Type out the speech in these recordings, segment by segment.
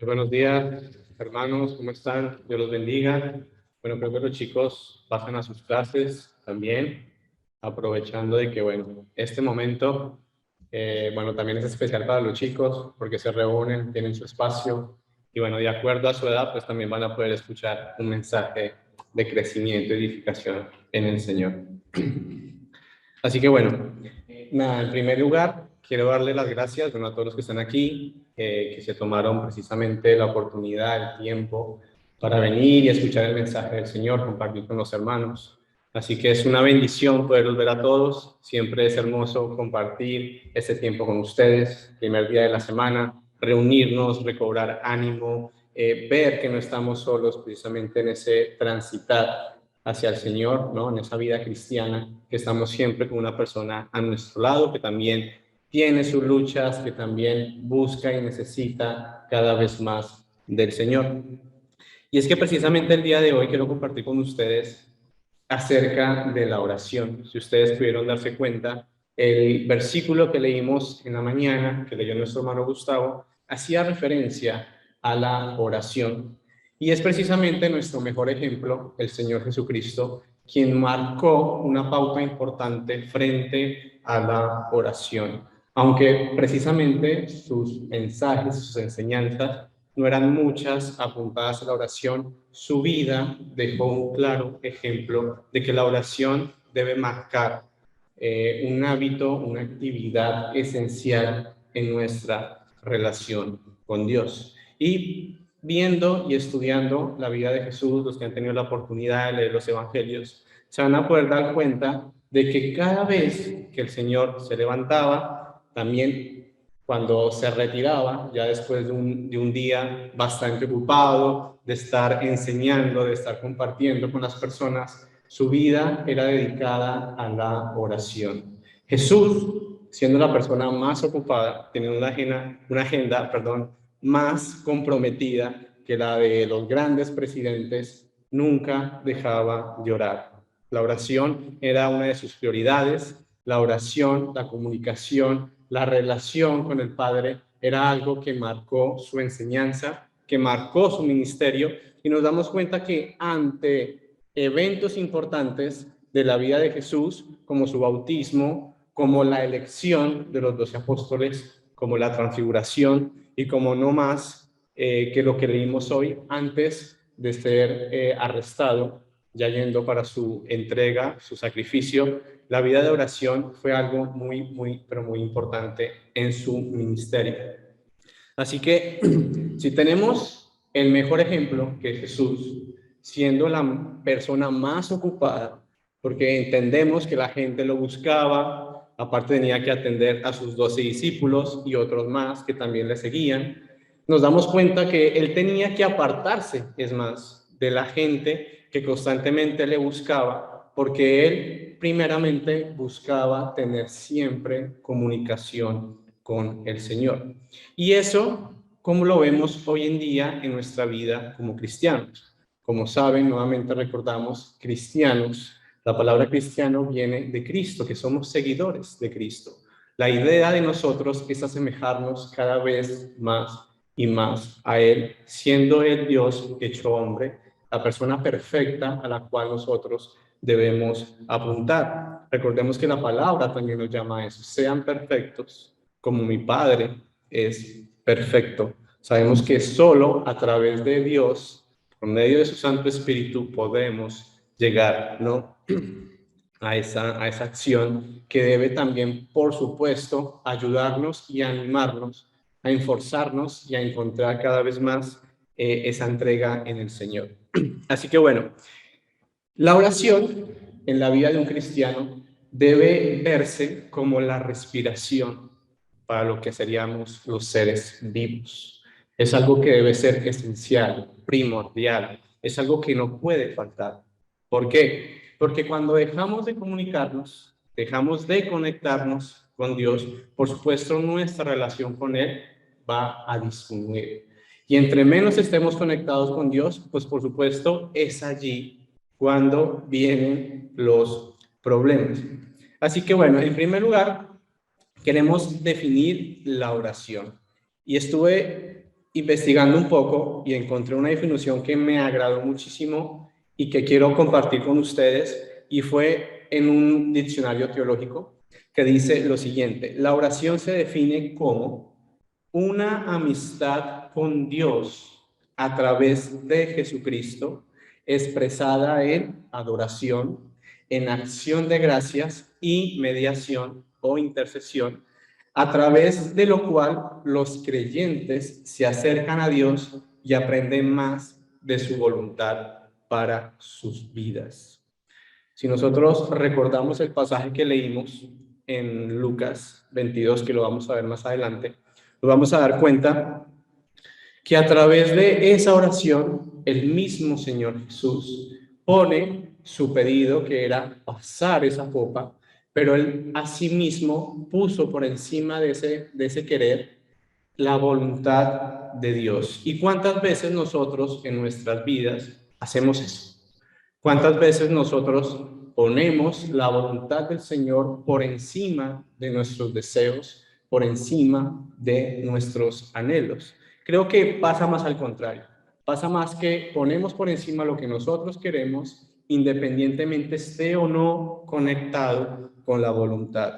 Buenos días, hermanos, ¿cómo están? Dios los bendiga. Bueno, creo que los chicos pasan a sus clases también, aprovechando de que, bueno, este momento, bueno, también es especial para los chicos porque se reúnen, tienen su espacio y, bueno, de acuerdo a su edad, pues también van a poder escuchar un mensaje de crecimiento y edificación en el Señor. Así que bueno, nada, en primer lugar, quiero darle las gracias, bueno, a todos los que están aquí, que se tomaron precisamente la oportunidad, el tiempo para venir y escuchar el mensaje del Señor, compartir con los hermanos. Así que es una bendición poderlos ver a todos. Siempre es hermoso compartir este tiempo con ustedes, primer día de la semana, reunirnos, recobrar ánimo, ver que no estamos solos precisamente en ese transitar hacia el Señor, ¿no? En esa vida cristiana, que estamos siempre con una persona a nuestro lado que también tiene sus luchas, que también busca y necesita cada vez más del Señor. Y es que precisamente el día de hoy quiero compartir con ustedes acerca de la oración. Si ustedes pudieron darse cuenta, el versículo que leímos en la mañana, que leyó nuestro hermano Gustavo, hacía referencia a la oración. Y es precisamente nuestro mejor ejemplo, el Señor Jesucristo, quien marcó una pauta importante frente a la oración. Aunque precisamente sus mensajes, sus enseñanzas, no eran muchas apuntadas a la oración, su vida dejó un claro ejemplo de que la oración debe marcar un hábito, una actividad esencial en nuestra relación con Dios. Y viendo y estudiando la vida de Jesús, los que han tenido la oportunidad de leer los evangelios, se van a poder dar cuenta de que cada vez que el Señor se levantaba, también cuando se retiraba, ya después de un día bastante ocupado, de estar enseñando, de estar compartiendo con las personas, su vida era dedicada a la oración. Jesús, siendo la persona más ocupada, tenía una agenda, más comprometida que la de los grandes presidentes, nunca dejaba de orar. La oración era una de sus prioridades. La oración, la comunicación, la relación con el Padre era algo que marcó su enseñanza, que marcó su ministerio, y nos damos cuenta que ante eventos importantes de la vida de Jesús, como su bautismo, como la elección de los 12 apóstoles, como la transfiguración y como no más que lo que leímos hoy, antes de ser arrestado, ya yendo para su entrega, su sacrificio, la vida de oración fue algo pero muy importante en su ministerio. Así que si tenemos el mejor ejemplo, que es Jesús, siendo la persona más ocupada, porque entendemos que la gente lo buscaba, aparte tenía que atender a sus 12 discípulos y otros más que también le seguían, nos damos cuenta que él tenía que apartarse, es más, de la gente que constantemente le buscaba, porque él primeramente buscaba tener siempre comunicación con el Señor. Y eso, ¿cómo lo vemos hoy en día en nuestra vida como cristianos? Como saben, nuevamente recordamos, cristianos, la palabra cristiano viene de Cristo, que somos seguidores de Cristo. La idea de nosotros es asemejarnos cada vez más y más a Él, siendo Él Dios hecho hombre, la persona perfecta a la cual nosotros debemos apuntar. Recordemos que la palabra también nos llama a eso, sean perfectos como mi Padre es perfecto. Sabemos que solo a través de Dios, por medio de su Santo Espíritu, podemos llegar, ¿no?, a esa acción que debe también, por supuesto, ayudarnos y animarnos a esforzarnos y a encontrar cada vez más esa entrega en el Señor. Así que bueno, la oración en la vida de un cristiano debe verse como la respiración para lo que seríamos los seres vivos. Es algo que debe ser esencial, primordial, es algo que no puede faltar. ¿Por qué? Porque cuando dejamos de comunicarnos, dejamos de conectarnos con Dios, por supuesto nuestra relación con Él va a disminuir. Y entre menos estemos conectados con Dios, pues por supuesto es allí cuando vienen los problemas. Así que bueno, en primer lugar, queremos definir la oración. Y estuve investigando un poco y encontré una definición que me agradó muchísimo y que quiero compartir con ustedes, y fue en un diccionario teológico que dice lo siguiente: la oración se define como una amistad con Dios a través de Jesucristo, expresada en adoración, en acción de gracias y mediación o intercesión, a través de lo cual los creyentes se acercan a Dios y aprenden más de su voluntad para sus vidas. Si nosotros recordamos el pasaje que leímos en Lucas 22, que lo vamos a ver más adelante, nos vamos a dar cuenta que a través de esa oración, el mismo Señor Jesús pone su pedido, que era pasar esa copa, pero él asimismo puso por encima de ese querer la voluntad de Dios. ¿Y cuántas veces nosotros en nuestras vidas hacemos eso? ¿Cuántas veces nosotros ponemos la voluntad del Señor por encima de nuestros deseos, por encima de nuestros anhelos? Creo que pasa más al contrario. Pasa más que ponemos por encima lo que nosotros queremos, independientemente esté o no conectado con la voluntad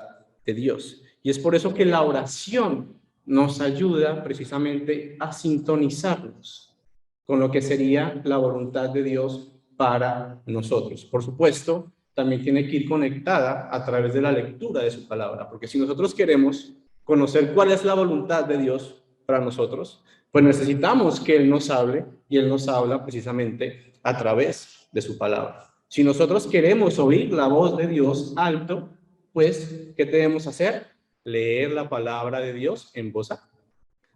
de Dios. Y es por eso que la oración nos ayuda precisamente a sintonizarnos con lo que sería la voluntad de Dios para nosotros. Por supuesto, también tiene que ir conectada a través de la lectura de su palabra, porque si nosotros queremos conocer cuál es la voluntad de Dios para nosotros, pues necesitamos que Él nos hable, y Él nos habla precisamente a través de su palabra. Si nosotros queremos oír la voz de Dios alto, pues, ¿qué debemos hacer? Leer la palabra de Dios en voz alta.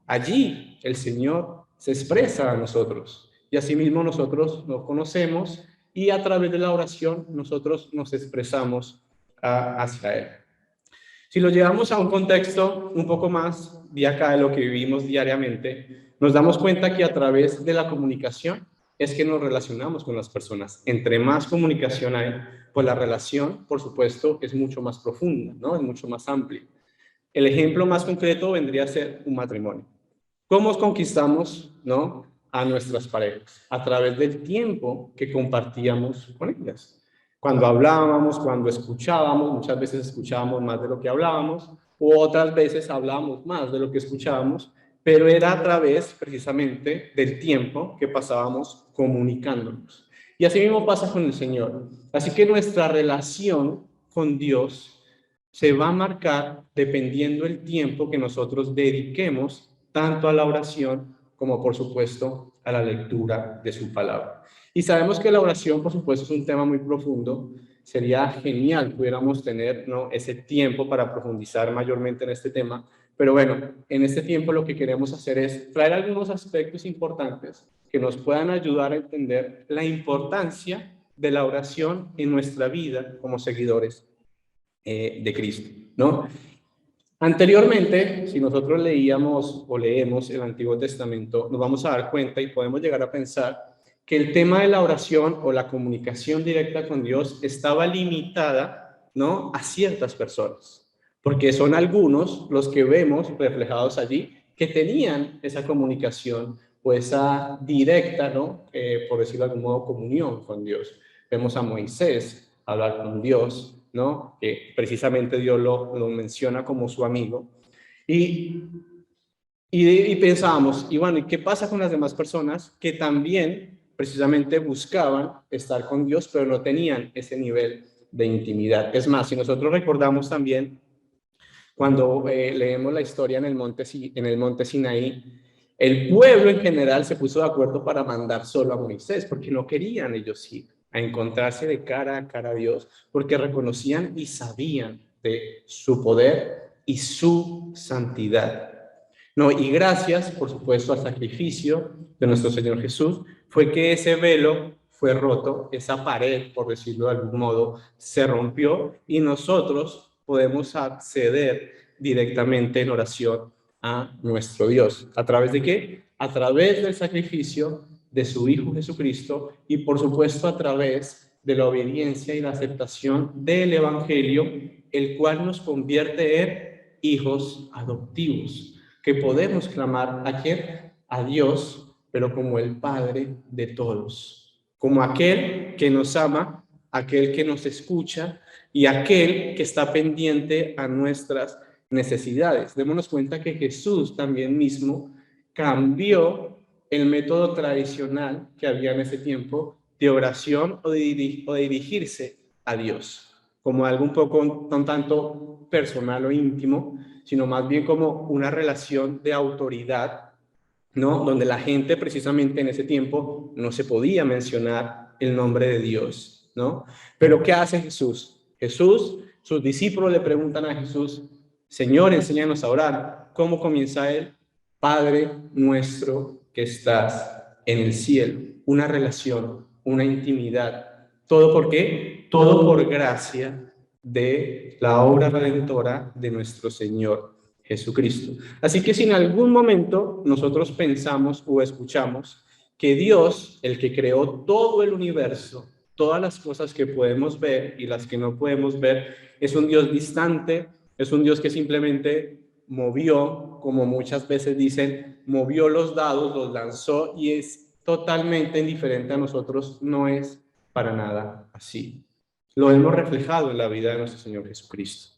Allí el Señor se expresa a nosotros, y asimismo nosotros lo conocemos, y a través de la oración nosotros nos expresamos hacia Él. Si lo llevamos a un contexto un poco más de acá, de lo que vivimos diariamente, nos damos cuenta que a través de la comunicación es que nos relacionamos con las personas. Entre más comunicación hay, pues la relación, por supuesto, es mucho más profunda, ¿no? Es mucho más amplia. El ejemplo más concreto vendría a ser un matrimonio. ¿Cómo conquistamos, no, a nuestras parejas? A través del tiempo que compartíamos con ellas. Cuando hablábamos, cuando escuchábamos, muchas veces escuchábamos más de lo que hablábamos, u otras veces hablábamos más de lo que escuchábamos, pero era a través precisamente del tiempo que pasábamos comunicándonos. Y así mismo pasa con el Señor. Así que nuestra relación con Dios se va a marcar dependiendo el tiempo que nosotros dediquemos tanto a la oración como, por supuesto, a la lectura de su palabra. Y sabemos que la oración, por supuesto, es un tema muy profundo. Sería genial pudiéramos tener, ¿no?, ese tiempo para profundizar mayormente en este tema. Pero bueno, en este tiempo lo que queremos hacer es traer algunos aspectos importantes que nos puedan ayudar a entender la importancia de la oración en nuestra vida como seguidores de Cristo, ¿no? Anteriormente, si nosotros leíamos o leemos el Antiguo Testamento, nos vamos a dar cuenta y podemos llegar a pensar que el tema de la oración o la comunicación directa con Dios estaba limitada, ¿no?, a ciertas personas, porque son algunos los que vemos reflejados allí que tenían esa comunicación o esa directa, ¿no?, por decirlo de algún modo, comunión con Dios. Vemos a Moisés hablar con Dios, ¿no?, que precisamente Dios lo menciona como su amigo. Y pensábamos, y bueno, ¿y qué pasa con las demás personas que también precisamente buscaban estar con Dios, pero no tenían ese nivel de intimidad? Es más, si nosotros recordamos también, cuando leemos la historia en el monte Sinaí, el pueblo en general se puso de acuerdo para mandar solo a Moisés, porque no querían ellos ir a encontrarse de cara a cara a Dios, porque reconocían y sabían de su poder y su santidad. No, y gracias, por supuesto, al sacrificio de nuestro Señor Jesús, fue que ese velo fue roto, esa pared, por decirlo de algún modo, se rompió, y nosotros podemos acceder directamente en oración a nuestro Dios. ¿A través de qué? A través del sacrificio de su Hijo Jesucristo, y por supuesto a través de la obediencia y la aceptación del Evangelio, el cual nos convierte en hijos adoptivos, que podemos clamar ¿a quién? a Dios, pero como el Padre de todos, como aquel que nos ama, aquel que nos escucha y aquel que está pendiente a nuestras necesidades. Démonos cuenta que Jesús también mismo cambió el método tradicional que había en ese tiempo de oración o de dirigirse a Dios, como algo un poco no tanto personal o íntimo, sino más bien como una relación de autoridad, ¿no? Donde la gente precisamente en ese tiempo no se podía mencionar el nombre de Dios, ¿no? Pero ¿qué hace Jesús? Jesús, sus discípulos le preguntan a Jesús, Señor, enséñanos a orar. ¿Cómo comienza él? Padre nuestro que estás en el cielo. Una relación, una intimidad. ¿Todo por qué? Todo por gracia de la obra redentora de nuestro Señor Jesucristo. Así que si en algún momento nosotros pensamos o escuchamos que Dios, el que creó todo el universo, todas las cosas que podemos ver y las que no podemos ver, es un Dios distante, es un Dios que simplemente movió, como muchas veces dicen, movió los dados, los lanzó y es totalmente indiferente a nosotros, no es para nada así. Lo hemos reflejado en la vida de nuestro Señor Jesucristo.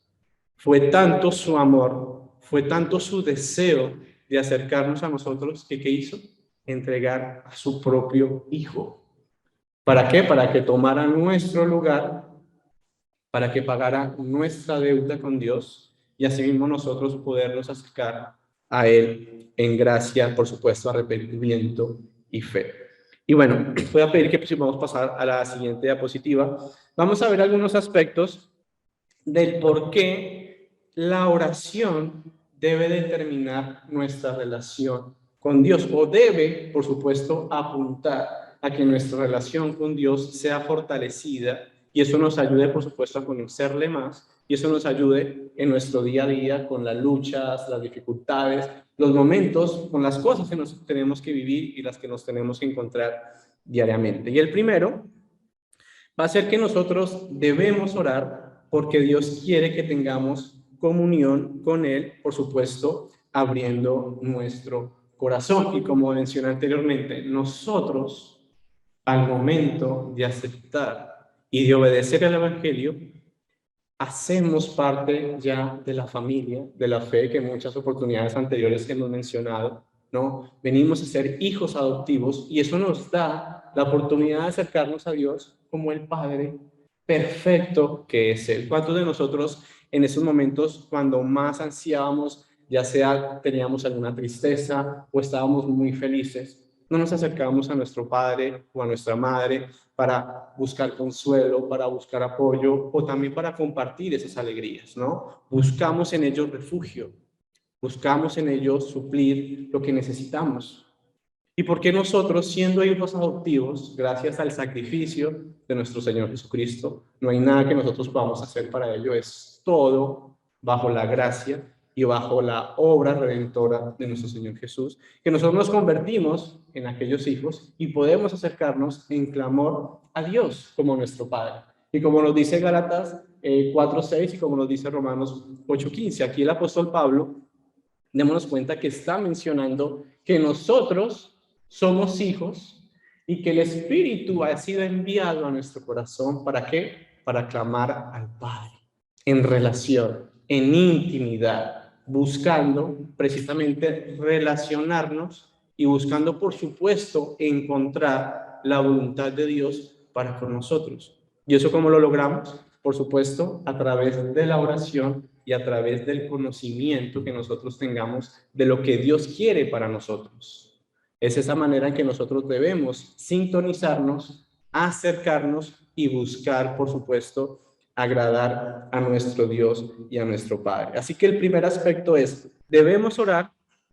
Fue tanto su amor, fue tanto su deseo de acercarnos a nosotros que ¿qué hizo? Entregar a su propio Hijo. ¿Para qué? Para que tomara nuestro lugar, para que pagara nuestra deuda con Dios y asimismo nosotros podernos acercar a Él en gracia, por supuesto, arrepentimiento y fe. Y bueno, voy a pedir que pues, vamos a pasar a la siguiente diapositiva. Vamos a ver algunos aspectos del por qué la oración debe determinar nuestra relación con Dios o debe, por supuesto, apuntar a que nuestra relación con Dios sea fortalecida y eso nos ayude, por supuesto, a conocerle más y eso nos ayude en nuestro día a día con las luchas, las dificultades, los momentos, con las cosas que nos tenemos que vivir y las que nos tenemos que encontrar diariamente. Y el primero va a ser que nosotros debemos orar porque Dios quiere que tengamos comunión con Él, por supuesto, abriendo nuestro corazón. Y como mencioné anteriormente, nosotros, al momento de aceptar y de obedecer el Evangelio, hacemos parte ya de la familia, de la fe que en muchas oportunidades anteriores hemos mencionado, ¿no? Venimos a ser hijos adoptivos y eso nos da la oportunidad de acercarnos a Dios como el Padre perfecto que es Él. ¿Cuántos de nosotros en esos momentos, cuando más ansiábamos, ya sea teníamos alguna tristeza o estábamos muy felices, no nos acercábamos a nuestro Padre o a nuestra Madre para buscar consuelo, para buscar apoyo o también para compartir esas alegrías, ¿no? Buscamos en ellos refugio, buscamos en ellos suplir lo que necesitamos. ¿Y por qué nosotros, siendo hijos adoptivos, gracias al sacrificio de nuestro Señor Jesucristo, no hay nada que nosotros podamos hacer para ello? Es todo bajo la gracia y bajo la obra redentora de nuestro Señor Jesús, que nosotros nos convertimos en aquellos hijos y podemos acercarnos en clamor a Dios como nuestro Padre. Y como nos dice Gálatas 4:6 y como nos dice Romanos 8:15, aquí el apóstol Pablo, démonos cuenta que está mencionando que nosotros somos hijos y que el Espíritu ha sido enviado a nuestro corazón. ¿Para qué? Para clamar al Padre, en relación, en intimidad, buscando precisamente relacionarnos y buscando, por supuesto, encontrar la voluntad de Dios para con nosotros. ¿Y eso cómo lo logramos? Por supuesto, a través de la oración y a través del conocimiento que nosotros tengamos de lo que Dios quiere para nosotros. Es esa manera en que nosotros debemos sintonizarnos, acercarnos y buscar, por supuesto, agradar a nuestro Dios y a nuestro Padre. Así que el primer aspecto es, debemos orar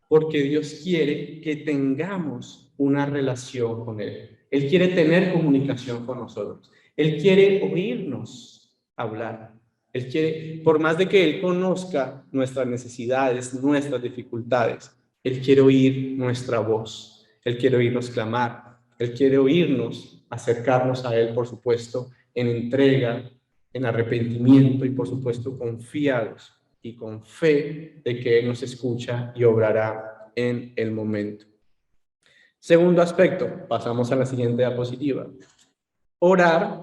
porque Dios quiere que tengamos una relación con Él. Él quiere tener comunicación con nosotros. Él quiere oírnos hablar. Él quiere, por más de que Él conozca nuestras necesidades, nuestras dificultades, Él quiere oír nuestra voz. Él quiere oírnos clamar. Él quiere oírnos acercarnos a Él, por supuesto, en entrega, en arrepentimiento y, por supuesto, confiados y con fe de que Él nos escucha y obrará en el momento. Segundo aspecto, pasamos a la siguiente diapositiva. Orar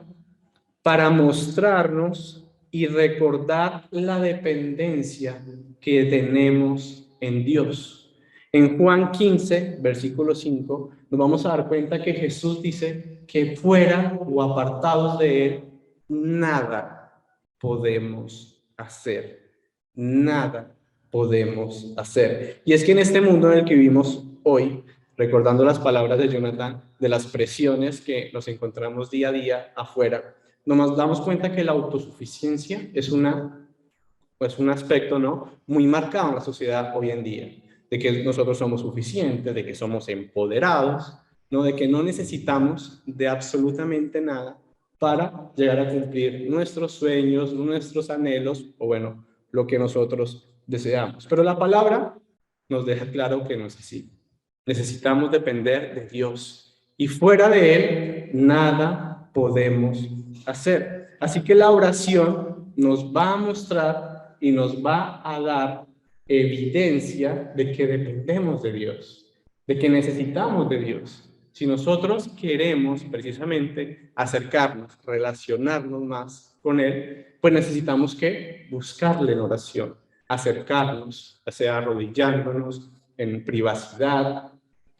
para mostrarnos y recordar la dependencia que tenemos en Dios. En Juan 15, versículo 5, nos vamos a dar cuenta que Jesús dice que fuera o apartados de Él, nada podemos hacer. Nada podemos hacer. Y es que en este mundo en el que vivimos hoy, recordando las palabras de Jonathan, de las presiones que nos encontramos día a día afuera, nos damos cuenta que la autosuficiencia es un aspecto, ¿no?, muy marcado en la sociedad hoy en día, de que nosotros somos suficientes, de que somos empoderados, ¿no?, de que no necesitamos de absolutamente nada para llegar a cumplir nuestros sueños, nuestros anhelos, o bueno, lo que nosotros deseamos. Pero la palabra nos deja claro que no es así. Necesitamos depender de Dios y fuera de Él nada podemos hacer. Así que la oración nos va a mostrar y nos va a dar evidencia de que dependemos de Dios, de que necesitamos de Dios. Si nosotros queremos precisamente acercarnos, relacionarnos más con Él, pues necesitamos que buscarle en oración, acercarnos, ya sea arrodillándonos en privacidad,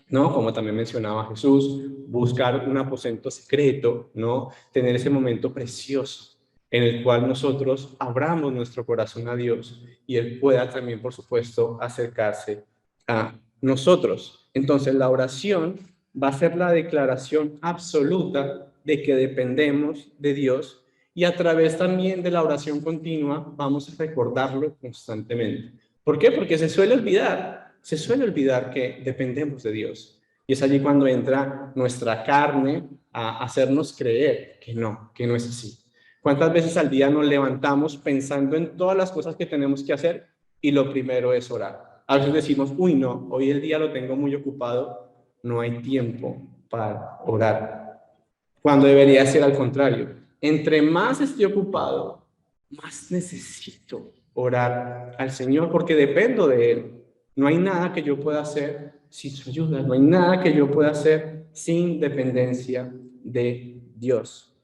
¿no? Como también mencionaba Jesús, buscar un aposento secreto, ¿no? Tener ese momento precioso en el cual nosotros abramos nuestro corazón a Dios y Él pueda también, por supuesto, acercarse a nosotros. Entonces, la oración va a ser la declaración absoluta de que dependemos de Dios y a través también de la oración continua vamos a recordarlo constantemente. ¿Por qué? Porque se suele olvidar que dependemos de Dios. Y es allí cuando entra nuestra carne a hacernos creer que no es así. ¿Cuántas veces al día nos levantamos pensando en todas las cosas que tenemos que hacer y lo primero es orar? A veces decimos, uy, no, hoy el día lo tengo muy ocupado, no hay tiempo para orar. Cuando debería ser al contrario. Entre más esté ocupado, más necesito orar al Señor porque dependo de Él. No hay nada que yo pueda hacer sin su ayuda. No hay nada que yo pueda hacer sin dependencia de Dios.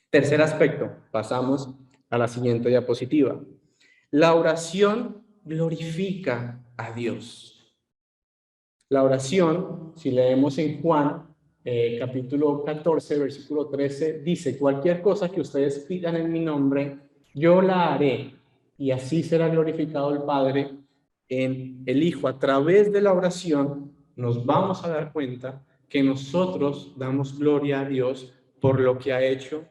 Tercer aspecto, pasamos a la siguiente diapositiva. La oración glorifica a Dios. La oración, si leemos en Juan, capítulo 14, versículo 13, dice, cualquier cosa que ustedes pidan en mi nombre, yo la haré, y así será glorificado el Padre en el Hijo. A través de la oración nos vamos a dar cuenta que nosotros damos gloria a Dios por lo que ha hecho,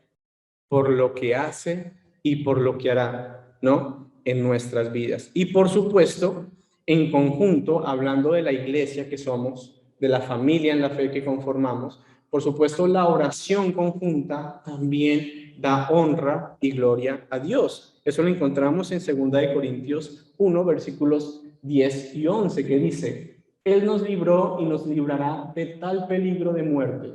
por lo que hace y por lo que hará, ¿no?, en nuestras vidas. Y por supuesto, en conjunto, hablando de la iglesia que somos, de la familia en la fe que conformamos, por supuesto, la oración conjunta también da honra y gloria a Dios. Eso lo encontramos en 2 Corintios 1, versículos 10 y 11, que dice, Él nos libró y nos librará de tal peligro de muerte.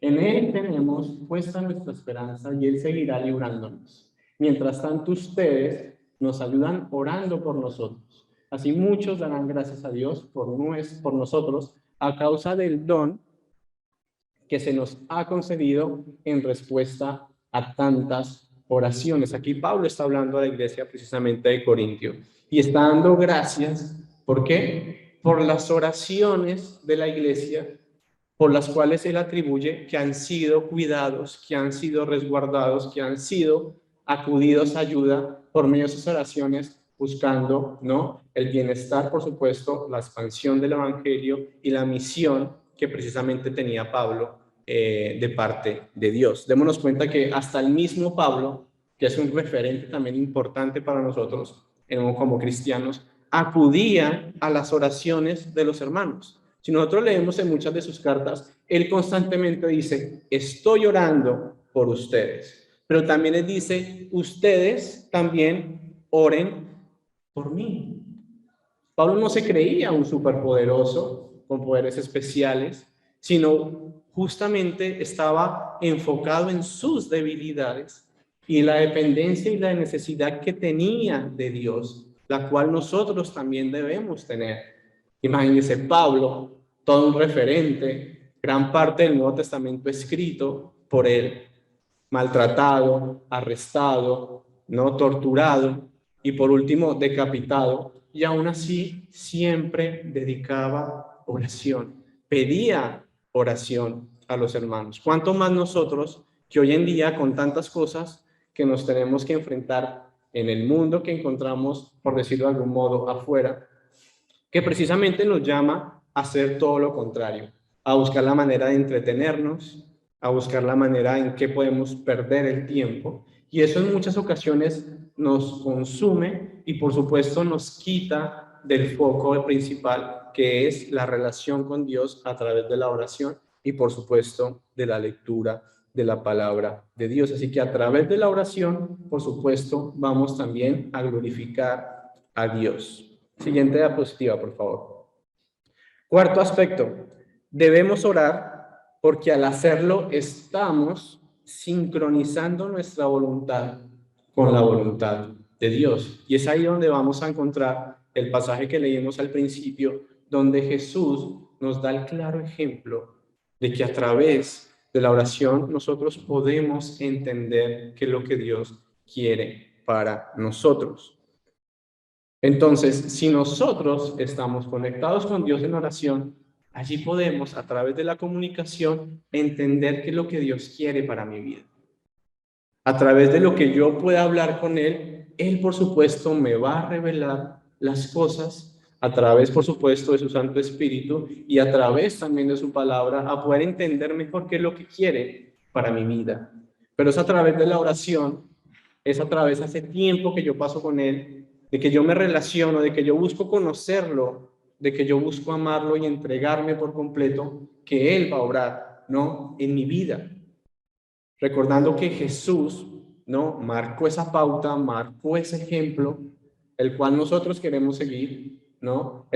En Él tenemos puesta nuestra esperanza y Él seguirá librándonos. Mientras tanto, ustedes nos ayudan orando por nosotros. Así muchos darán gracias a Dios por nosotros a causa del don que se nos ha concedido en respuesta a tantas oraciones. Aquí Pablo está hablando a la iglesia precisamente de Corintio y está dando gracias. ¿Por qué? Por las oraciones de la iglesia por las cuales él atribuye que han sido cuidados, que han sido resguardados, que han sido acudidos a ayuda por medio de sus oraciones, buscando, ¿no?, el bienestar, por supuesto, la expansión del evangelio y la misión que precisamente tenía Pablo de parte de Dios. Démonos cuenta que hasta el mismo Pablo, que es un referente también importante para nosotros como cristianos, acudía a las oraciones de los hermanos. Si nosotros leemos en muchas de sus cartas, él constantemente dice, estoy orando por ustedes. Pero también él dice, ustedes también oren por mí. Pablo no se creía un superpoderoso con poderes especiales, sino justamente estaba enfocado en sus debilidades y la dependencia y la necesidad que tenía de Dios, la cual nosotros también debemos tener. Imagínense, Pablo todo un referente, gran parte del Nuevo Testamento escrito por él, maltratado, arrestado, no torturado y por último decapitado, y aún así siempre dedicaba oración, pedía oración a los hermanos. ¿Cuánto más nosotros que hoy en día con tantas cosas que nos tenemos que enfrentar en el mundo que encontramos, por decirlo de algún modo, afuera, que precisamente nos llama a hacer todo lo contrario, a buscar la manera de entretenernos, a buscar la manera en que podemos perder el tiempo, y eso en muchas ocasiones nos consume y por supuesto nos quita del foco principal, que es la relación con Dios a través de la oración y por supuesto de la lectura de la palabra de Dios. Así que a través de la oración, por supuesto, vamos también a glorificar a Dios. Siguiente diapositiva, por favor. Cuarto aspecto, debemos orar porque al hacerlo estamos sincronizando nuestra voluntad con la voluntad de Dios. Y es ahí donde vamos a encontrar el pasaje que leímos al principio, donde Jesús nos da el claro ejemplo de que a través de la oración nosotros podemos entender qué es lo que Dios quiere para nosotros. Entonces, si nosotros estamos conectados con Dios en oración, allí podemos, a través de la comunicación, entender qué es lo que Dios quiere para mi vida. A través de lo que yo pueda hablar con Él, por supuesto, me va a revelar las cosas a través, por supuesto, de su Santo Espíritu y a través también de su palabra, a poder entender mejor qué es lo que quiere para mi vida. Pero es a través de la oración, es a través de ese tiempo que yo paso con Él, de que yo me relaciono, de que yo busco conocerlo, de que yo busco amarlo y entregarme por completo, que Él va a obrar, ¿no?, en mi vida. Recordando que Jesús, ¿no?, marcó esa pauta, marcó ese ejemplo, el cual nosotros queremos seguir, ¿no?,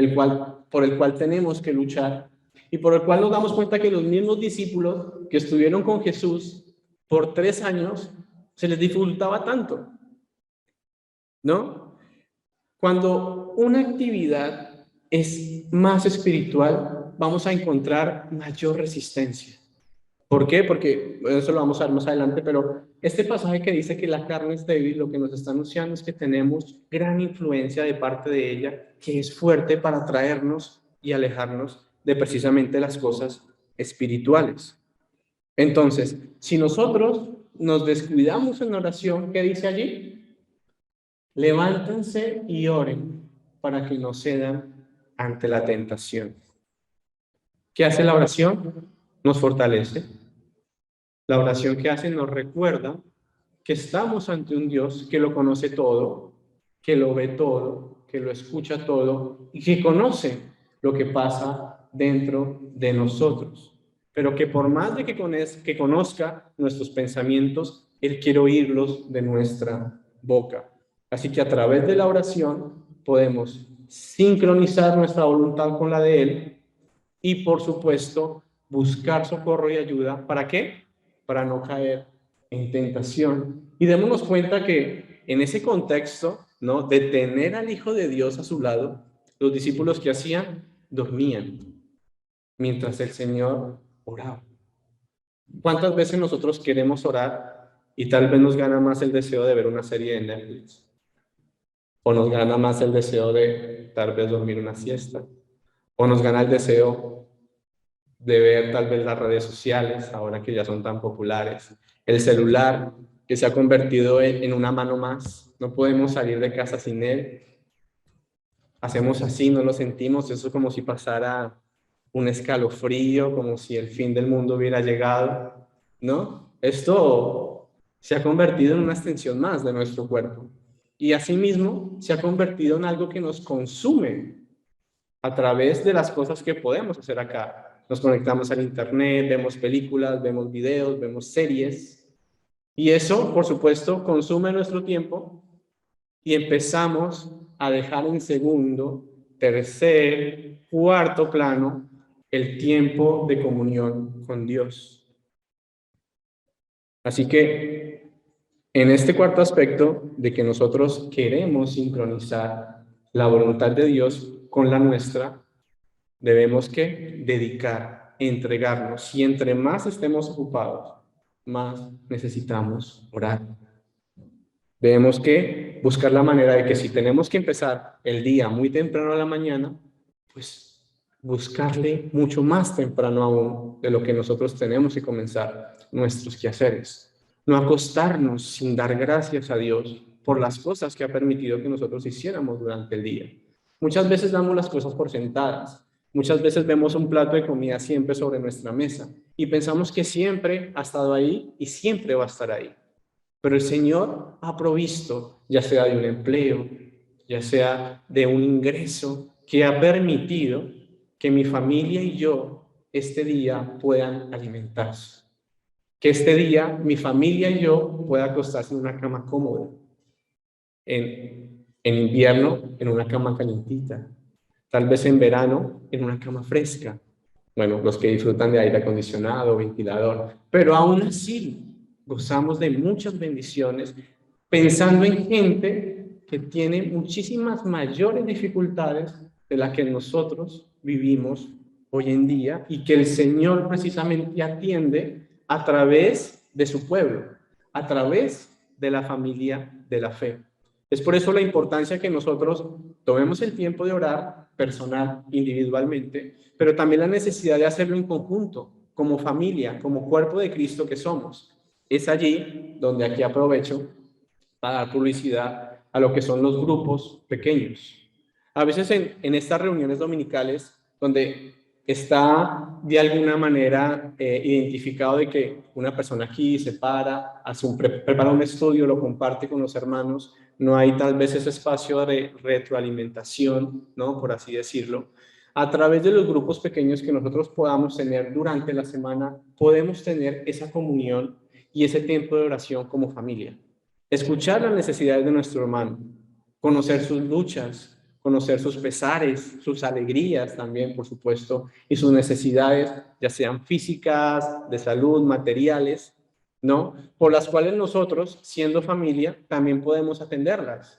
por el cual tenemos que luchar y por el cual nos damos cuenta que los mismos discípulos que estuvieron con Jesús por 3 años se les dificultaba tanto, ¿no? Cuando una actividad es más espiritual, vamos a encontrar mayor resistencia. ¿Por qué? Porque eso lo vamos a ver más adelante, pero este pasaje que dice que la carne es débil, lo que nos está anunciando es que tenemos gran influencia de parte de ella, que es fuerte para atraernos y alejarnos de precisamente las cosas espirituales. Entonces, si nosotros nos descuidamos en oración, ¿qué dice allí? Levántense y oren para que no cedan ante la tentación. ¿Qué hace la oración? Nos fortalece. La oración que hace nos recuerda que estamos ante un Dios que lo conoce todo, que lo ve todo, que lo escucha todo y que conoce lo que pasa dentro de nosotros. Pero que por más de que conozca nuestros pensamientos, Él quiere oírlos de nuestra boca. Así que a través de la oración podemos sincronizar nuestra voluntad con la de Él y, por supuesto, buscar socorro y ayuda. ¿Para qué? Para no caer en tentación. Y démonos cuenta que en ese contexto, ¿no?, de tener al Hijo de Dios a su lado, los discípulos, ¿qué hacían? Dormían mientras el Señor oraba. ¿Cuántas veces nosotros queremos orar y tal vez nos gana más el deseo de ver una serie de Netflix? O nos gana más el deseo de tal vez dormir una siesta. O nos gana el deseo de ver tal vez las redes sociales, ahora que ya son tan populares, el celular que se ha convertido en una mano más, no podemos salir de casa sin él, hacemos así, no lo sentimos, eso es como si pasara un escalofrío, como si el fin del mundo hubiera llegado, ¿no? Esto se ha convertido en una extensión más de nuestro cuerpo y asimismo se ha convertido en algo que nos consume a través de las cosas que podemos hacer acá. Nos conectamos al internet, vemos películas, vemos videos, vemos series. Y eso, por supuesto, consume nuestro tiempo y empezamos a dejar en segundo, tercer, cuarto plano el tiempo de comunión con Dios. Así que en este cuarto aspecto de que nosotros queremos sincronizar la voluntad de Dios con la nuestra, Debemos que dedicar, entregarnos, y entre más estemos ocupados, más necesitamos orar. Debemos que buscar la manera de que si tenemos que empezar el día muy temprano a la mañana, pues buscarle mucho más temprano aún de lo que nosotros tenemos que comenzar nuestros quehaceres. No acostarnos sin dar gracias a Dios por las cosas que ha permitido que nosotros hiciéramos durante el día. Muchas veces damos las cosas por sentadas. Muchas veces vemos un plato de comida siempre sobre nuestra mesa y pensamos que siempre ha estado ahí y siempre va a estar ahí. Pero el Señor ha provisto, ya sea de un empleo, ya sea de un ingreso, que ha permitido que mi familia y yo este día puedan alimentarse. Que este día mi familia y yo pueda acostarse en una cama cómoda. En invierno, en una cama calentita. Tal vez en verano, en una cama fresca. Bueno, los que disfrutan de aire acondicionado, ventilador. Pero aún así, gozamos de muchas bendiciones pensando en gente que tiene muchísimas mayores dificultades de las que nosotros vivimos hoy en día y que el Señor precisamente atiende a través de su pueblo, a través de la familia de la fe. Es por eso la importancia que nosotros tomemos el tiempo de orar personal, individualmente, pero también la necesidad de hacerlo en conjunto, como familia, como cuerpo de Cristo que somos. Es allí donde aquí aprovecho para dar publicidad a lo que son los grupos pequeños. A veces en estas reuniones dominicales, donde está de alguna manera identificado de que una persona aquí se para, prepara un estudio, lo comparte con los hermanos, no hay tal vez ese espacio de retroalimentación, ¿no? Por así decirlo. A través de los grupos pequeños que nosotros podamos tener durante la semana, podemos tener esa comunión y ese tiempo de oración como familia. Escuchar las necesidades de nuestro hermano, conocer sus luchas, conocer sus pesares, sus alegrías también, por supuesto, y sus necesidades, ya sean físicas, de salud, materiales, ¿no? Por las cuales nosotros, siendo familia, también podemos atenderlas.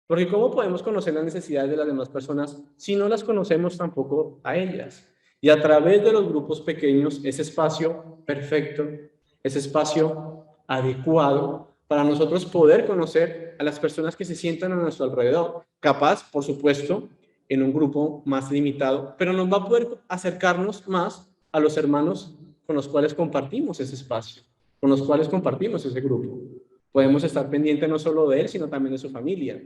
Porque ¿cómo podemos conocer las necesidades de las demás personas si no las conocemos tampoco a ellas? Y a través de los grupos pequeños, ese espacio perfecto, ese espacio adecuado para nosotros poder conocer a las personas que se sientan a nuestro alrededor. Capaz, por supuesto, en un grupo más limitado, pero nos va a poder acercarnos más a los hermanos con los cuales compartimos ese espacio, con los cuales compartimos ese grupo. Podemos estar pendientes no solo de él, sino también de su familia.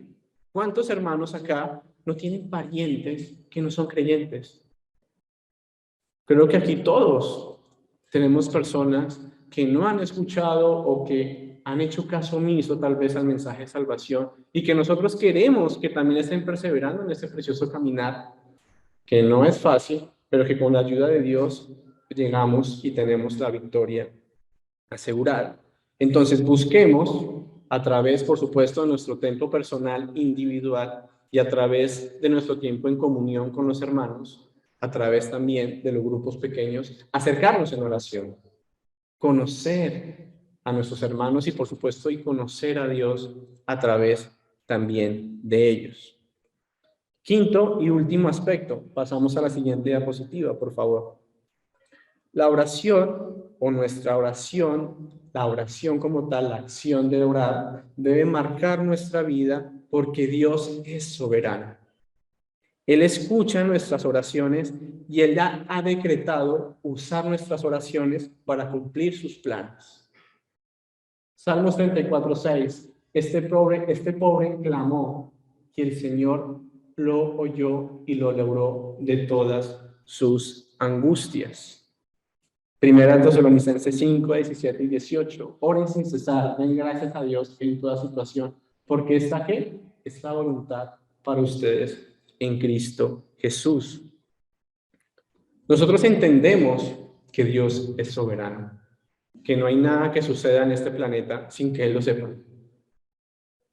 ¿Cuántos hermanos acá no tienen parientes que no son creyentes? Creo que aquí todos tenemos personas que no han escuchado o que han hecho caso omiso tal vez al mensaje de salvación y que nosotros queremos que también estén perseverando en este precioso caminar, que no es fácil, pero que con la ayuda de Dios llegamos y tenemos la victoria asegurada. Entonces busquemos a través, por supuesto, de nuestro tiempo personal, individual, y a través de nuestro tiempo en comunión con los hermanos, a través también de los grupos pequeños, acercarnos en oración, conocer a nuestros hermanos y, por supuesto, y conocer a Dios a través también de ellos. Quinto y último aspecto, pasamos a la siguiente diapositiva, por favor. La oración o nuestra oración, la oración como tal, la acción de orar, debe marcar nuestra vida porque Dios es soberano. Él escucha nuestras oraciones y Él ha decretado usar nuestras oraciones para cumplir sus planes. Salmos 34:6. Este pobre clamó y el Señor lo oyó y lo libró de todas sus angustias. Primera Tesalonicenses 5, 17 y 18. Oren sin cesar, den gracias a Dios en toda situación, porque esta es la voluntad para ustedes en Cristo Jesús. Nosotros entendemos que Dios es soberano, que no hay nada que suceda en este planeta sin que Él lo sepa,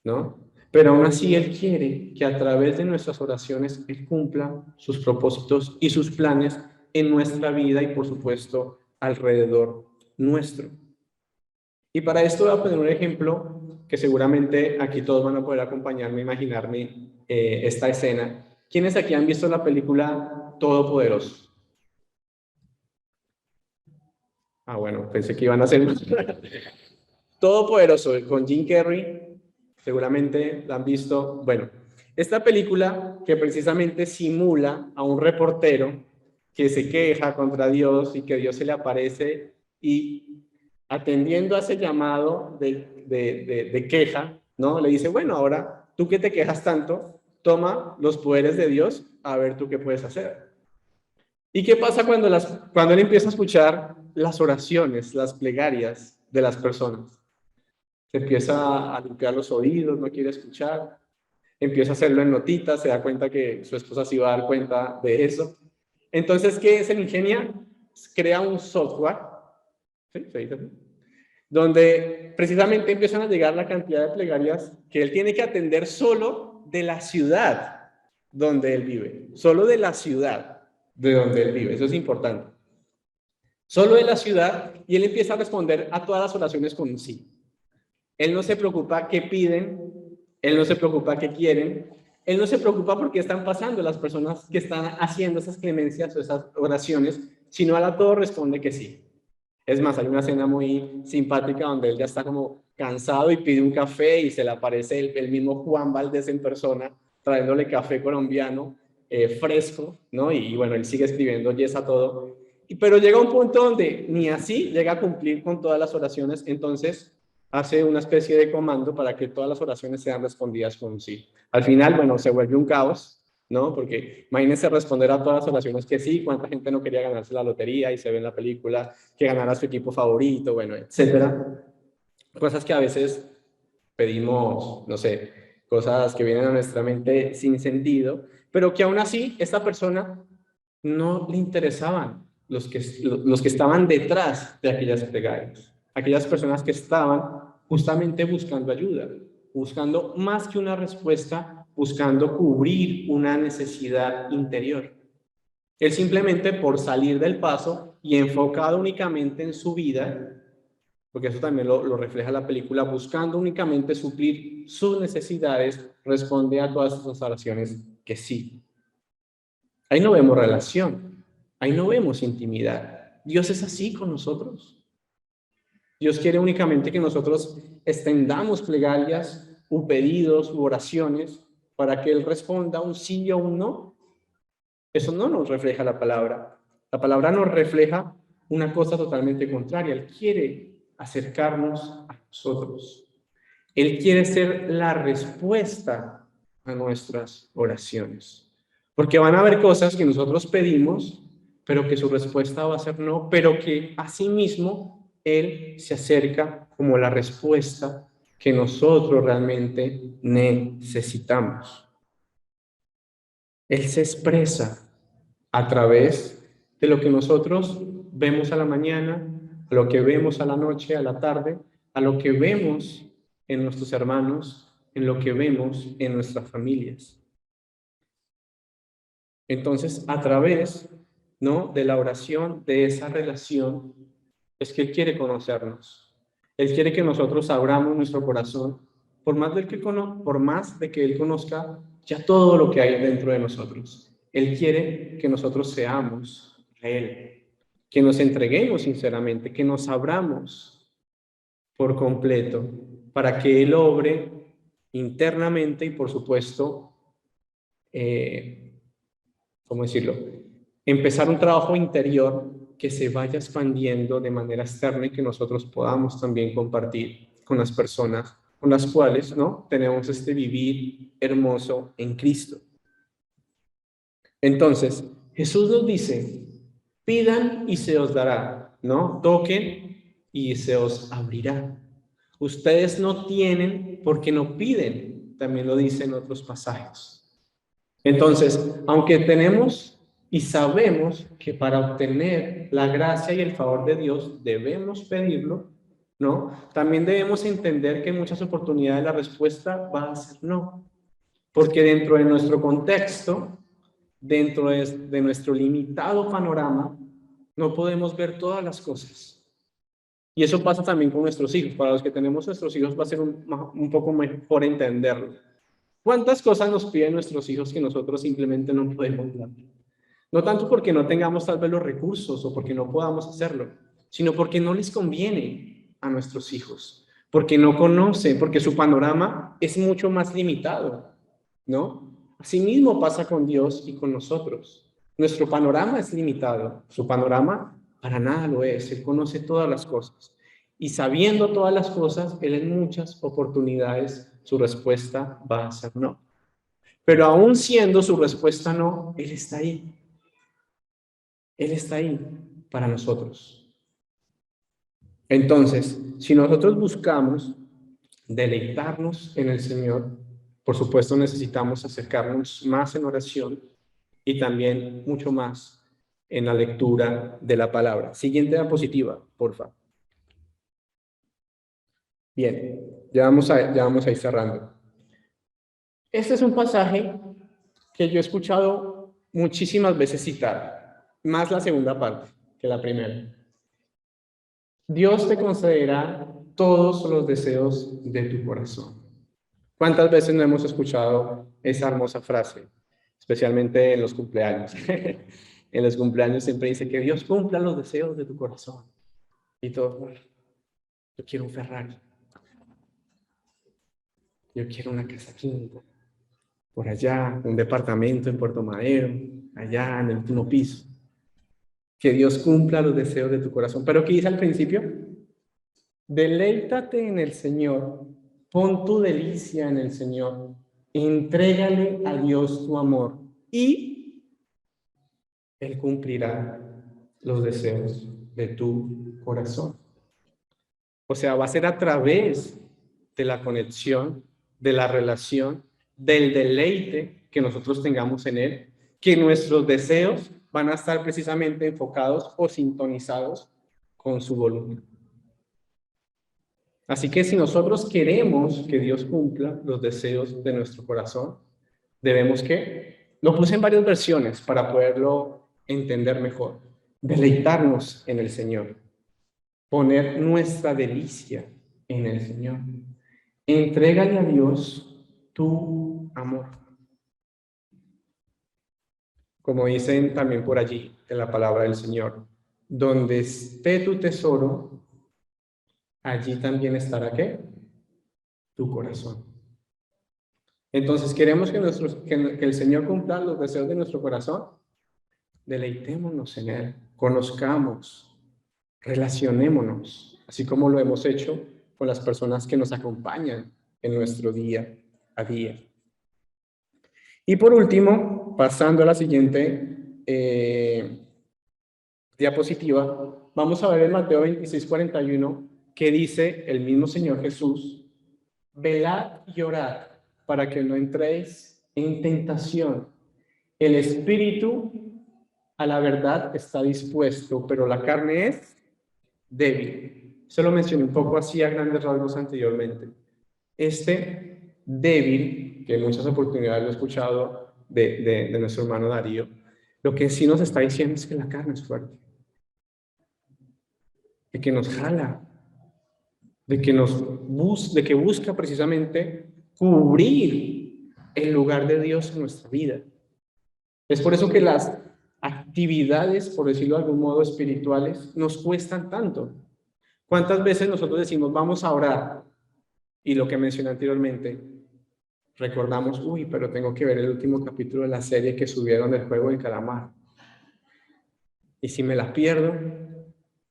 ¿no? Pero aún así Él quiere que a través de nuestras oraciones Él cumpla sus propósitos y sus planes en nuestra vida y, por supuesto, alrededor nuestro. Y para esto voy a poner un ejemplo que seguramente aquí todos van a poder acompañarme, imaginarme esta escena. ¿Quiénes aquí han visto la película todopoderoso. Bueno, pensé que iban a ser Todopoderoso, con Jim Carrey, seguramente la han visto. Bueno, esta película que precisamente simula a un reportero que se queja contra Dios y que Dios se le aparece y atendiendo a ese llamado de queja, ¿no? Le dice, bueno, ahora tú que te quejas tanto, toma los poderes de Dios a ver tú qué puedes hacer. ¿Y qué pasa cuando él empieza a escuchar las oraciones, las plegarias de las personas? Se empieza a limpiar los oídos, no quiere escuchar, empieza a hacerlo en notitas, se da cuenta que su esposa sí va a dar cuenta de eso. Entonces, ¿qué se le ingenia? Crea un software, ¿sí? ¿Se dice así? Donde precisamente empiezan a llegar la cantidad de plegarias que él tiene que atender solo de la ciudad donde él vive, solo de la ciudad de donde él vive, eso es importante. Solo de la ciudad, y él empieza a responder a todas las oraciones con un sí. Él no se preocupa qué piden, él no se preocupa qué quieren, él no se preocupa por qué están pasando las personas que están haciendo esas clemencias o esas oraciones, sino a todo responde que sí. Es más, hay una escena muy simpática donde él ya está como cansado y pide un café y se le aparece el mismo Juan Valdés en persona trayéndole café colombiano fresco, ¿no? Y bueno, él sigue escribiendo yes a todo. Pero llega un punto donde ni así llega a cumplir con todas las oraciones, entonces hace una especie de comando para que todas las oraciones sean respondidas con un sí. Al final, bueno, se vuelve un caos, ¿no? Porque imagínense responder a todas las oraciones que sí, cuánta gente no quería ganarse la lotería y se ve en la película que ganara su equipo favorito, bueno, etcétera. Cosas que a veces pedimos, no sé, cosas que vienen a nuestra mente sin sentido, pero que aún así esta persona no le interesaban los que estaban detrás de aquellas plegarias, aquellas personas que estaban justamente buscando ayuda, buscando más que una respuesta, buscando cubrir una necesidad interior. Él simplemente por salir del paso y enfocado únicamente en su vida, porque eso también lo refleja la película, buscando únicamente suplir sus necesidades, responde a todas esas oraciones que sí. Ahí no vemos relación, ahí no vemos intimidad. Dios es así con nosotros. Dios quiere únicamente que nosotros extendamos plegarias, u pedidos, u oraciones, para que Él responda un sí o un no. Eso no nos refleja la palabra. La palabra nos refleja una cosa totalmente contraria. Él quiere acercarnos a nosotros. Él quiere ser la respuesta a nuestras oraciones. Porque van a haber cosas que nosotros pedimos, pero que su respuesta va a ser no, pero que asimismo Él se acerca como la respuesta que nosotros realmente necesitamos. Él se expresa a través de lo que nosotros vemos a la mañana, a lo que vemos a la noche, a la tarde, a lo que vemos en nuestros hermanos, en lo que vemos en nuestras familias. Entonces, a través, ¿no?, de la oración, de esa relación, es que Él quiere conocernos. Él quiere que nosotros abramos nuestro corazón, por más de que Él conozca ya todo lo que hay dentro de nosotros. Él quiere que nosotros seamos a Él, que nos entreguemos sinceramente, que nos abramos por completo, para que Él obre internamente y, por supuesto, ¿cómo decirlo? Empezar un trabajo interior que se vaya expandiendo de manera externa y que nosotros podamos también compartir con las personas con las cuales, ¿no?, tenemos este vivir hermoso en Cristo. Entonces, Jesús nos dice, pidan y se os dará, ¿no? Toquen y se os abrirá. Ustedes no tienen porque no piden, también lo dice en otros pasajes. Entonces, aunque tenemos y sabemos que para obtener la gracia y el favor de Dios debemos pedirlo, ¿no? También debemos entender que en muchas oportunidades la respuesta va a ser no, porque dentro de nuestro contexto, dentro de nuestro limitado panorama, no podemos ver todas las cosas. Y eso pasa también con nuestros hijos. Para los que tenemos nuestros hijos va a ser un poco mejor entenderlo. ¿Cuántas cosas nos piden nuestros hijos que nosotros simplemente no podemos dar? No tanto porque no tengamos tal vez los recursos o porque no podamos hacerlo, sino porque no les conviene a nuestros hijos, porque no conocen, porque su panorama es mucho más limitado, ¿no? Asimismo pasa con Dios y con nosotros. Nuestro panorama es limitado, su panorama para nada lo es. Él conoce todas las cosas. Y sabiendo todas las cosas, Él en muchas oportunidades, su respuesta va a ser no. Pero aún siendo su respuesta no, Él está ahí. Él está ahí para nosotros. Entonces, si nosotros buscamos deleitarnos en el Señor, por supuesto necesitamos acercarnos más en oración y también mucho más en la lectura de la palabra. Siguiente diapositiva, por favor. Bien, ya vamos a ir cerrando. Este es un pasaje que yo he escuchado muchísimas veces citar, más la segunda parte que la primera. Dios te concederá todos los deseos de tu corazón. ¿Cuántas veces no hemos escuchado esa hermosa frase? Especialmente en los cumpleaños. En los cumpleaños siempre dice que Dios cumpla los deseos de tu corazón. Y todo, bueno, yo quiero un Ferrari. Yo quiero una casa quinta. Por allá, un departamento en Puerto Madero, allá en el último piso. Que Dios cumpla los deseos de tu corazón. Pero ¿qué dice al principio? Deleítate en el Señor, pon tu delicia en el Señor, entrégale a Dios tu amor y Él cumplirá los deseos de tu corazón. O sea, va a ser a través de la conexión, de la relación, del deleite que nosotros tengamos en Él, que nuestros deseos van a estar precisamente enfocados o sintonizados con su voluntad. Así que si nosotros queremos que Dios cumpla los deseos de nuestro corazón, debemos que, lo puse en varias versiones para poderlo entender mejor, deleitarnos en el Señor, poner nuestra delicia en el Señor. Entrégale a Dios tu amor. Como dicen también por allí en la palabra del Señor, donde esté tu tesoro, allí también estará ¿qué? Tu corazón. Entonces, queremos que el Señor cumpla los deseos de nuestro corazón. Deleitémonos en Él, conozcamos, relacionémonos, así como lo hemos hecho con las personas que nos acompañan en nuestro día a día. Y por último, pasando a la siguiente diapositiva, vamos a ver en Mateo 26:41 que dice el mismo Señor Jesús: velad y orad para que no entréis en tentación. El espíritu a la verdad está dispuesto, pero la carne es débil. Se lo mencioné un poco así a grandes rasgos anteriormente. Este débil, que en muchas oportunidades lo he escuchado de nuestro hermano Darío, lo que sí nos está diciendo es que la carne es fuerte, de que nos jala, de que busca precisamente cubrir el lugar de Dios en nuestra vida. Es por eso que las actividades, por decirlo de algún modo, espirituales, nos cuestan tanto. ¿Cuántas veces nosotros decimos, vamos a orar? Y lo que mencioné anteriormente, recordamos, uy, pero tengo que ver el último capítulo de la serie que subieron del juego del calamar. Y si me la pierdo,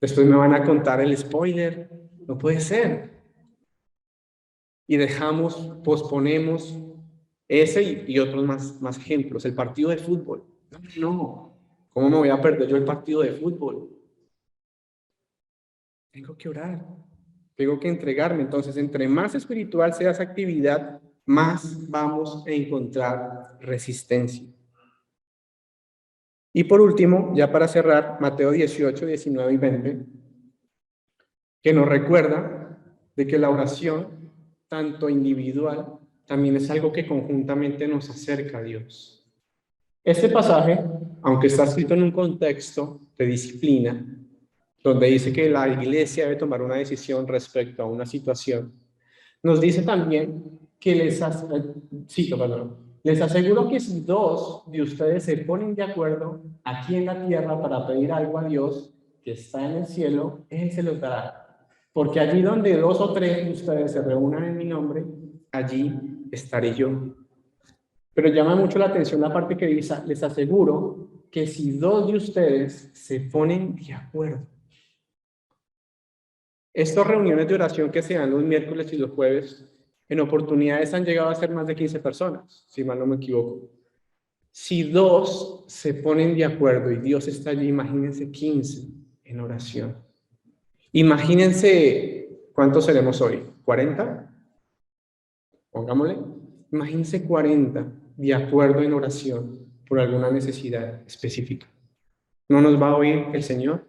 después me van a contar el spoiler. No puede ser. Y posponemos ese y otros más ejemplos. El partido de fútbol. No, ¿cómo me voy a perder yo el partido de fútbol? Tengo que orar, tengo que entregarme. Entonces, entre más espiritual sea esa actividad, más vamos a encontrar resistencia. Y por último, ya para cerrar, Mateo 18, 19 y 20, que nos recuerda de que la oración, tanto individual, también es algo que conjuntamente nos acerca a Dios. Este pasaje, aunque está escrito en un contexto de disciplina, donde dice que la iglesia debe tomar una decisión respecto a una situación, nos dice también que Les aseguro que si dos de ustedes se ponen de acuerdo aquí en la tierra para pedir algo a Dios que está en el cielo, Él se los dará. Porque allí donde dos o tres de ustedes se reúnan en mi nombre, allí estaré yo. Pero llama mucho la atención la parte que dice, les aseguro que si dos de ustedes se ponen de acuerdo. Estas reuniones de oración que se dan los miércoles y los jueves, en oportunidades han llegado a ser más de 15 personas, si mal no me equivoco. Si dos se ponen de acuerdo y Dios está allí, imagínense 15 en oración. Imagínense, ¿cuántos seremos hoy? ¿40? Pongámosle. Imagínense 40 de acuerdo en oración por alguna necesidad específica. ¿No nos va a oír el Señor?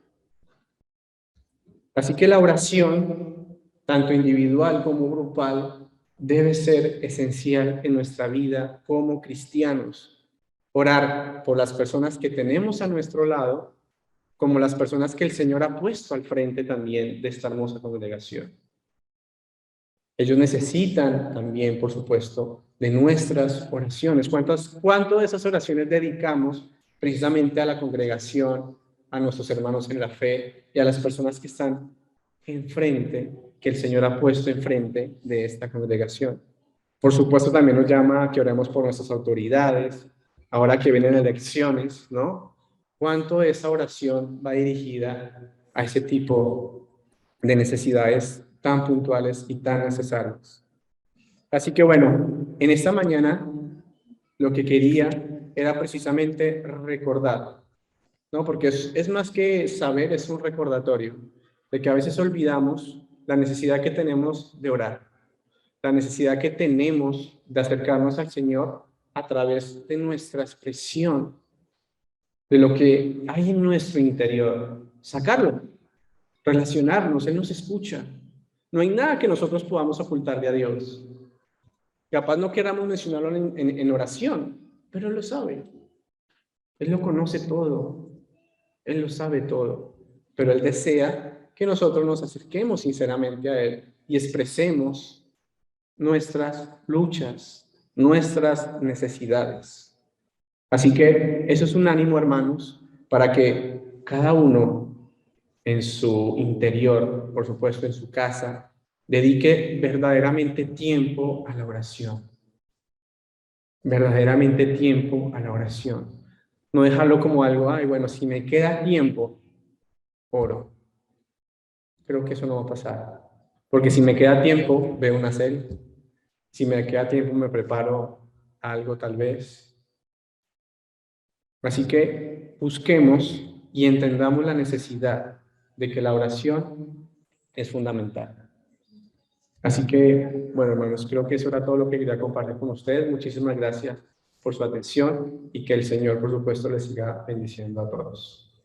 Así que la oración, tanto individual como grupal, debe ser esencial en nuestra vida como cristianos. Orar por las personas que tenemos a nuestro lado, como las personas que el Señor ha puesto al frente también de esta hermosa congregación. Ellos necesitan también, por supuesto, de nuestras oraciones. ¿Cuánto de esas oraciones dedicamos precisamente a la congregación, a nuestros hermanos en la fe y a las personas que están enfrente, que el Señor ha puesto enfrente de esta congregación? Por supuesto, también nos llama a que oremos por nuestras autoridades, ahora que vienen elecciones, ¿no? ¿Cuánto de esa oración va dirigida a ese tipo de necesidades tan puntuales y tan necesarias? Así que bueno, en esta mañana lo que quería era precisamente recordar, ¿no? Porque es más que saber, es un recordatorio de que a veces olvidamos la necesidad que tenemos de orar, la necesidad que tenemos de acercarnos al Señor a través de nuestra expresión, de lo que hay en nuestro interior, sacarlo, relacionarnos, Él nos escucha. No hay nada que nosotros podamos ocultarle a Dios. Capaz no queramos mencionarlo en oración, pero Él lo sabe. Él lo conoce todo. Él lo sabe todo. Pero Él desea que nosotros nos acerquemos sinceramente a Él y expresemos nuestras luchas, nuestras necesidades. Así que eso es un ánimo, hermanos, para que cada uno en su interior, por supuesto en su casa, dedique verdaderamente tiempo a la oración. Verdaderamente tiempo a la oración. No dejarlo como algo, ay, bueno, si me queda tiempo, oro. Creo que eso no va a pasar. Porque si me queda tiempo, veo una serie. Si me queda tiempo, me preparo algo tal vez. Así que busquemos y entendamos la necesidad de que la oración es fundamental. Así que, bueno, hermanos, creo que eso era todo lo que quería compartir con ustedes. Muchísimas gracias por su atención y que el Señor, por supuesto, les siga bendiciendo a todos.